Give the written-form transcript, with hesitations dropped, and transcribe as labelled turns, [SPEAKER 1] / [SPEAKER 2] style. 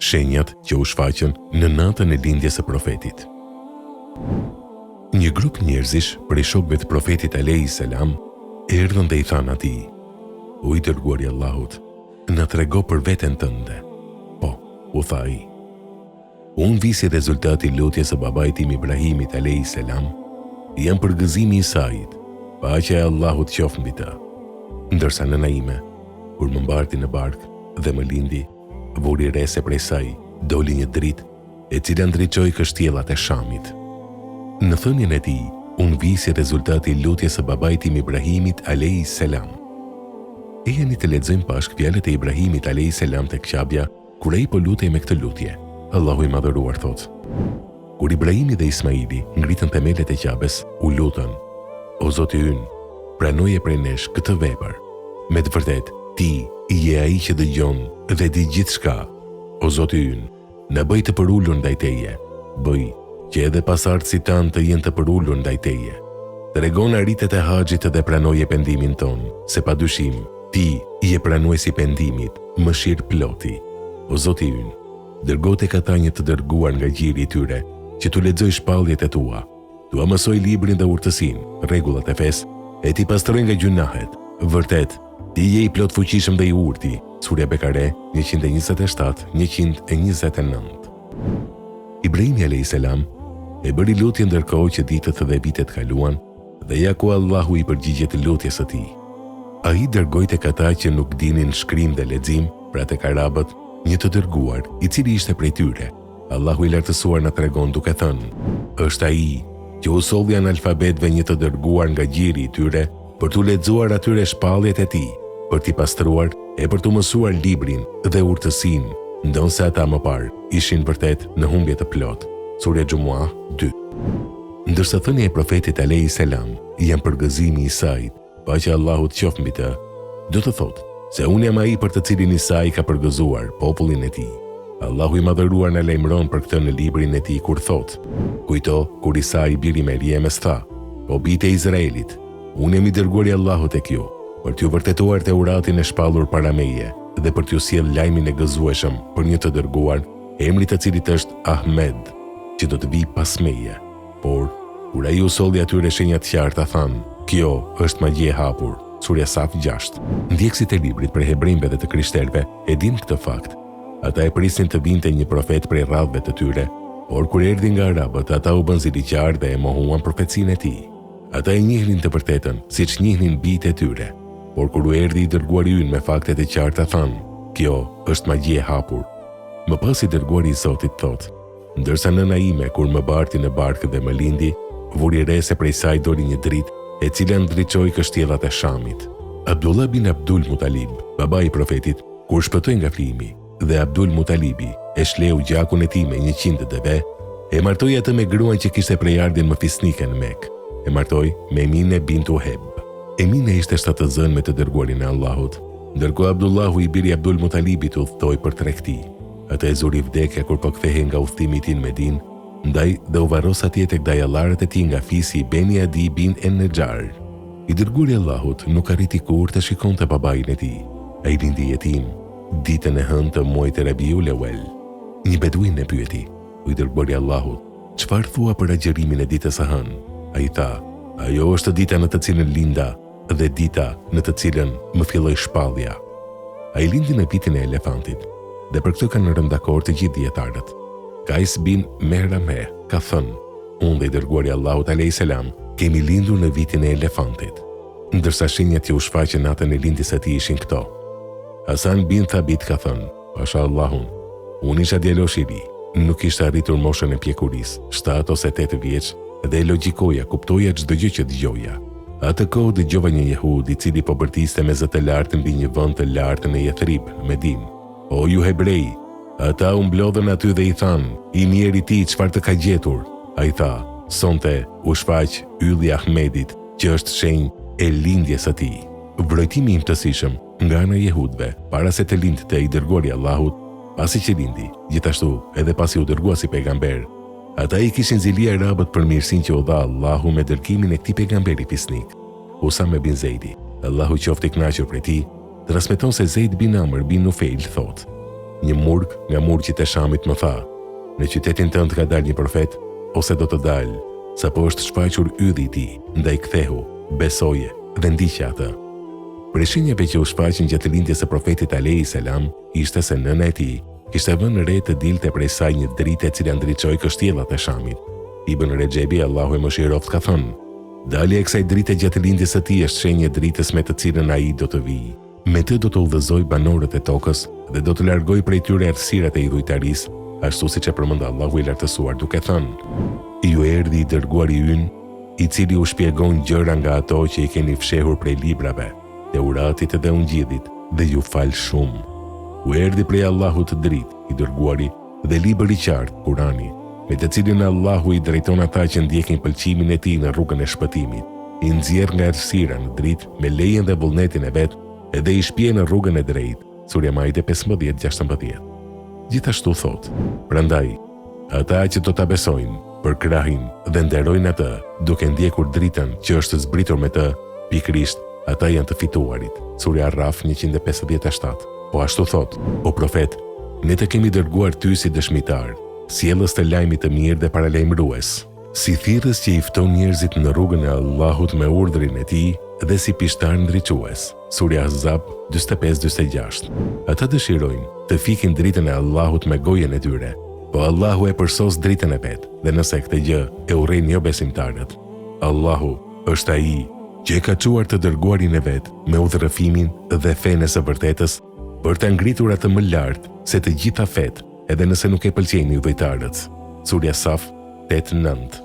[SPEAKER 1] Shenjat që u shfaqën në natën e lindjes së profetit. Një grup njerëzish prej shokëve të profetit alayhis salam erdhën dhe i thanë atij: "O i dërguari i Allahut, na trego për veten tënde." "Po," u tha ai. "Unë vi si rezultati i lutjes së babait tim Ibrahimit alayhis salam, jam përgëzimi i sajit, paqja e Allahut qoftë mbi të. Ndërsa nëna ime, kur më mbarti në barkë dhe më lindi, vuri re se prej saj doli një dritë e cila ndriçoi kështjellat e Shamit. Në thënien e tij, unë vi si rezultati i lutjes së babait tim Ibrahimit alayhis salam." E jeni të lexojmë bashkë fjalët e Ibrahimit alayhis salam tek Qabja, kur ai po lutej me këtë lutje. Allahu i madhëruar thot: "Kur Ibrahimi dhe Ismaili ngritën themelet e Qabes, u lutën: O Zoti ynë, pranoje prej nesh këtë vepër. Me të vërtet, ti je ai që dëgjon dhe di gjithçka. O Zoti ynë, na bëj të përulur ndaj teje. Bëj që edhe pasardhësit tanë të jenë të përulur ndaj teje. Tregon arritet e haxhit dhe pranoje pendimin ton, se padyshim ti je pranuesi pendimit, mëshirë ploti. O Zoti ynë, dërgo tek ata një të dërguar nga gjiri i tyre, që t'u lexoj shpalljet e tua, t'u mësoj librin dhe urtësinë, rregullat e fesë, e ti pastroj nga gjunahet. Vërtet, ti je i plot fuqishëm dhe i urti." Surja Bekare 127-129. Ibrahimi alayhis salam e bëri lutje ndërkohë që ditët dhe vitet kaluan, dhe ja ku Allahu i përgjigjet lutjes së tij. Ai dërgoi tek ata që nuk dinin shkrim dhe lexim, pra tek arabët, një të dërguar, i cili ishte prej tyre. Allahu i lartësuar na tregon duke thënë: "Është ai që u solli analfabetëve një të dërguar nga gjiri i tyre për t'u lexuar atyre shpalljet e tij, për t'i pastruar e për t'u mësuar librin dhe urtësinë, ndonse ata më parë ishin vërtet në humbje të plot." Surja Xhumuah 2. Ndërsa thënia e profetit alayhis salam janë përgëzimi i sajt, paqja e Allahut qoftë mbi të, do të thotë se unë jam ai për të cilin Isa i ka përgëzuar popullin e tij. Allahu i madhëruar na lajmëron për këtë në librin e tij kur thotë: "Kujto kur Isa i biri Meriemes tha: O bijtë e Izraelit, unë jam i dërguari i Allahut tek ju, për t'ju vërtetuar Teuratin e shpallur para meje dhe për t'ju sjell lajmin e gëzueshëm për një të dërguar, emri të cilit është Ahmed, që do të vi pas meje." Por kur ai u solli atyre shenjat qarta, thanë: "Kjo është magji e hapur." Surja Saf 6. Ndjekësit e librit për hebrejve dhe të krishterëve e din këtë fakt. Ata e prisnin të vinte një profet prej rradhëve të tyre, por kur erdhi nga arabët, ata u bën ziliqar dhe e mohuan profecinë e tij. Ata e njihnin të vërtetën, siç njihnin bijtë e tyre, por kur u erdhi i dërguari ynë me faktet e qarta, thanë: "Kjo është magji e hapur." Më pas i dërguari i Zotit thotë: "Ndërsa nëna ime kur më barti në barkë dhe më lindi, vuri re se prej saj doli një dritë e cila ndriçoi kështjellat e Shamit." Abdullah bin Abdul Mutalib, baba i profetit, kur shpëtoi nga flimi, dhe Abdul Mutalibi e shleu gjakun e tij me 100 deve, e martoi atë me gruan që kishte prejardhjen më fisnike në Mekë. E martoi me Emine bint Uheb. Emine ishte shtatëzën me të dërguarin e Allahut, ndërkohë Abdullahu i biri Abdul Mutalibit udhtoi për tregti. Atë e zuri vdekja kur po kthehej nga udhtimi i tij në Medinë, ndaj dhe u varros atje tek dajallarët e tij nga fisi i Beni Adi bin en-Nejar. I dërguari i Allahut nuk arriti kur të shikonte babain e tij. Ai lindi jetim ditën e hënë të muajit të Rabiul Awwal. Një beduin e pyeti: "O i dërguari i Allahut, çfarë thua për agjërimin e ditës së hënë?" Ai tha: "Ajo është dita në të cilën linda dhe dita në të cilën më filloi shpallja." Ai lindi në vitin e elefantit, dhe për këtë kanë rënë dakord të gjithë dietarët. Kais bin Mehrameh ka thënë: "Unë dhe i dërguari i Allahut alayhis salam kemi lindur në vitin e elefantit." Ndërsa shenjat që u shfaqën natën e lindjes së tij ishin këto. Hasan bin Thabit ka thënë: "Pasha Allahun, unë isha djalosh i ri, nuk ishte arritur moshën e pjekurisë, 7 ose 8 vjeç, dhe e logjikoja, kuptoja çdo gjë që dëgjoja. Atë kohë dëgjova një jehud i cili po bërtiste me zë të lartë mbi një vend të lartë në Jethrib, në Medinë. O ju hebrej, ata u mblodhën aty dhe i thanë: I mirë i ti, çfarë të ka gjetur? Ai tha: Sonte u shfaq ylli Ahmedit, që është shenjë e lindjes së tij. Vrojtimi i imtësishëm nga ana e jehudëve para se të lindte i dërguari i Allahut, pasi që lindi, gjithashtu edhe pasi u dërgua si pejgamber, ata i kishin zili arabët për mirësinë që u dha Allahu me dërkimin e këtij pejgamberi fisnik. Usame bin Zeidi, Allahu qoftë i kënaqur prej tij, transmeton se Zeid bin Amr bin Nufail thotë: Një murg nga murgjit e Shamit më tha: "Në qytetin tënd ka dalë një profet, ose do të dalë, sapo është shfaqur ylli i tij, ndaj kthehu, besoje dhe ndiqe atë." Për shenjave që u shfaqën gjatë lindjes së profetit alayhis salam ishte se nëna e tij kishte vënë re të dilte prej saj një dritë e cila ndriçoi kështjellat e Shamit. Ibn Rexhebi, Allahu e mëshiroft, ka thënë: "Dalja e kësaj drite gjatë lindjes së tij është shenjë e dritës me të cilën ai do të vijë. Me të do të udhëzoj banorët e tokës dhe do të largoj prej tyre errësirat e idhujtarisë, ashtu siç e përmend Allahu i lartësuar duke thënë: Ju erdhi i dërguari ynë, i cili u shpjegon gjëra nga ato që i keni fshehur prej librave, Teuratit dhe Ungjillit, dhe ju fal shumë. U erdhi prej Allahut të dritë, i dërguari, dhe libër i qartë, Kurani, me të cilin Allahu i drejton ata që ndjekin pëlqimin e tij në rrugën e shpëtimit, i nxjerr nga errësira në dritë me lejen dhe vullnetin e vet, edhe i shpje në rrugën e drejtë." Surja Maide 15:16. Gjithashtu thot: "Prandaj, ata që do ta besojnë, përkrahin dhe nderojnë atë, duke ndjekur dritën që është zbritur me të, pikërisht ata janë të fituarit." Surja Arraf 157. Po ashtu thot: "O profet, ne të kemi dërguar ty si dëshmitar, sjellës të lajmit të mirë dhe paralajmërues, si thirrës që i fton njerëzit në rrugën e Allahut me urdhrin e tij dhe si pishtar ndriçues." Surja Ahzab 45-46. Ata dëshirojnë të fikin dritën e Allahut me gojen e tyre, po Allahu e përsos dritën e vet, dhe nëse këtë gjë e urrejnë jo besimtarët, Allahu është ai që e ka çuar të dërguarin e vet me udhëfimin dhe fenë së vërtetës për të ngritur atë më lart se të gjitha fet, edhe nëse nuk e pëlqejnë idhujtarët. Surja Saf 8-9.